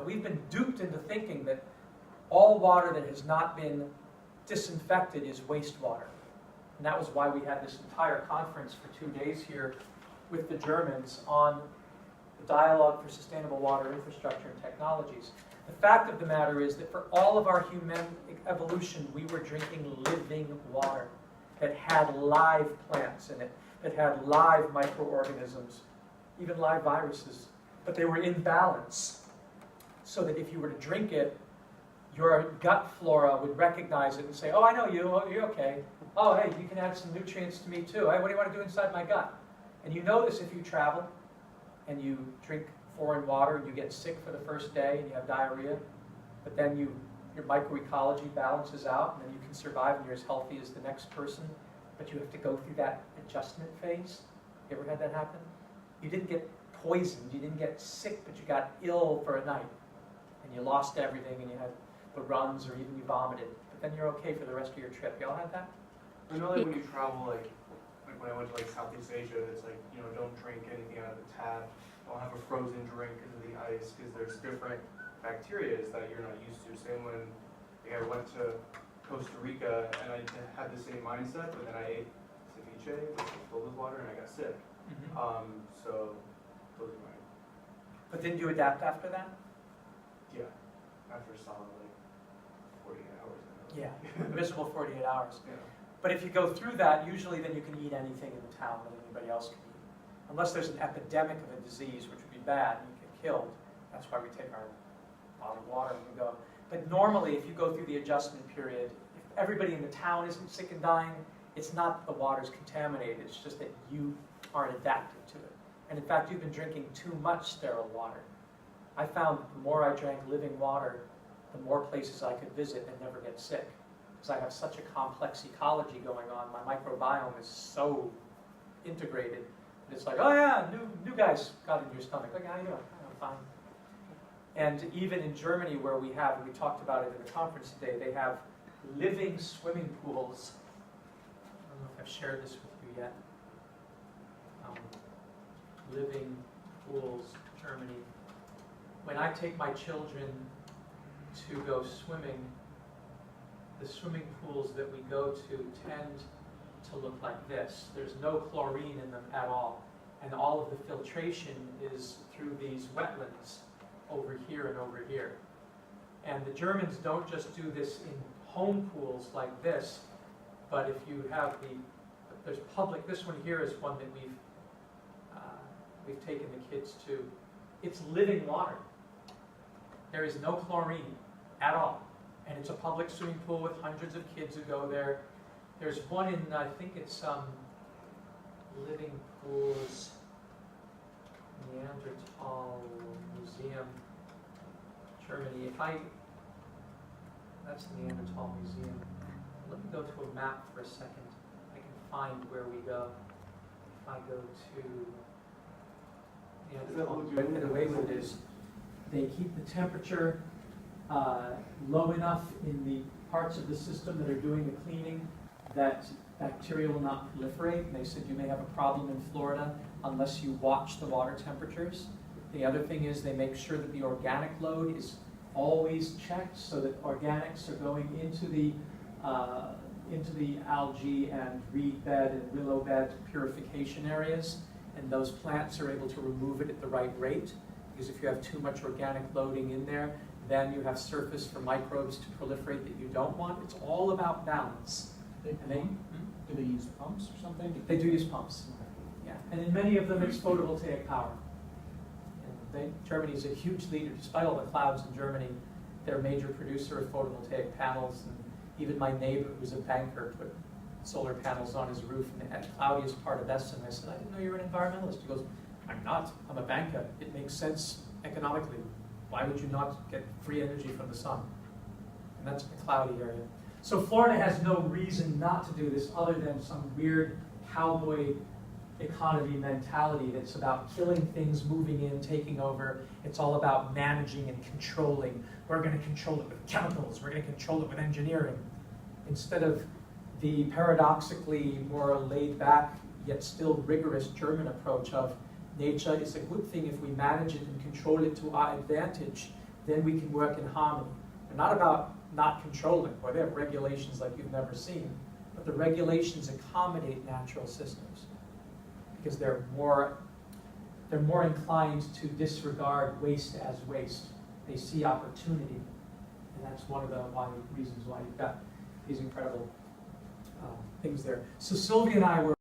we've been duped into thinking that all water that has not been disinfected is wastewater. And that was why we had this entire conference for 2 days here with the Germans on the Dialogue for Sustainable Water Infrastructure and Technologies. The fact of the matter is that for all of our human evolution, we were drinking living water that had live plants in it, that had live microorganisms, even live viruses, but they were in balance, so that if you were to drink it, your gut flora would recognize it and say, oh, I know you, oh, you're okay. Oh, hey, you can add some nutrients to me too. Hey, what do you want to do inside my gut? And you notice if you travel and you drink foreign water and you get sick for the first day and you have diarrhea, but then your microecology balances out and then you can survive and you're as healthy as the next person, but you have to go through that adjustment phase. You ever had that happen? You didn't get poisoned, you didn't get sick, but you got ill for a night and you lost everything and you had the runs or even you vomited, but then you're okay for the rest of your trip. Y'all had that? I know, like when you travel, like when I went to like Southeast Asia, it's like, you know, don't drink anything out of the tap. Don't have a frozen drink because of the ice, because there's different bacteria that you're not used to. Same when I went to Costa Rica and I had the same mindset, but then I ate ceviche, which was filled with water, and I got sick. So those are mine. But didn't you adapt after that? Yeah, after a solid like 48 hours. Yeah, miserable 48 hours. Yeah. But if you go through that, usually then you can eat anything in the town that anybody else can eat. Unless there's an epidemic of a disease, which would be bad, and you get killed. That's why we take our bottled water and we go. But normally, if you go through the adjustment period, if everybody in the town isn't sick and dying, it's not that the water's contaminated, it's just that you aren't adapted to it. And in fact, you've been drinking too much sterile water. I found the more I drank living water, the more places I could visit and never get sick. Because I have such a complex ecology going on. My microbiome is so integrated. And it's like, oh yeah, new guys got in your stomach. Like, how you doing? I'm fine. And even in Germany where we talked about it at the conference today, they have living swimming pools. I don't know if I've shared this with you yet. Living pools, Germany. When I take my children to go swimming, the swimming pools that we go to tend to look like this. There's no chlorine in them at all. And all of the filtration is through these wetlands over here and over here. And the Germans don't just do this in home pools like this, but if you have there's public, this one here is one that we've taken the kids to. It's living water. There is no chlorine at all. And it's a public swimming pool with hundreds of kids who go there. There's one in, I think it's Living Pools Neanderthal Museum, Germany. That's the Neanderthal Museum. Let me go to a map for a second. I can find where we go. If I go to Neanderthal, the way with it is they keep the temperature low enough in the parts of the system that are doing the cleaning that bacteria will not proliferate. And they said you may have a problem in Florida unless you watch the water temperatures. The other thing is they make sure that the organic load is always checked so that organics are going into the algae and reed bed and willow bed purification areas, and those plants are able to remove it at the right rate, because if you have too much organic loading in there, then you have surface for microbes to proliferate that you don't want. It's all about balance. Do they use pumps or something? They do use pumps. Yeah, and in many of them it's photovoltaic power. Germany is a huge leader, despite all the clouds in Germany. They're a major producer of photovoltaic panels, and even my neighbor, who's a banker, put solar panels on his roof in the cloudiest part of Essen. I said, I didn't know you were an environmentalist. He goes, I'm not. I'm a banker. It makes sense economically. Why would you not get free energy from the sun? And that's the cloudy area. So Florida has no reason not to do this other than some weird cowboy economy mentality that's about killing things, moving in, taking over. It's all about managing and controlling. We're going to control it with chemicals. We're going to control it with engineering. Instead of the paradoxically more laid back yet still rigorous German approach of nature is a good thing if we manage it and control it to our advantage. then we can work in harmony. They're not about not controlling, or they have regulations like you've never seen, but the regulations accommodate natural systems because they're more inclined to disregard waste as waste. They see opportunity, and that's one of the reasons why you've got these incredible things there. So Sylvia and I were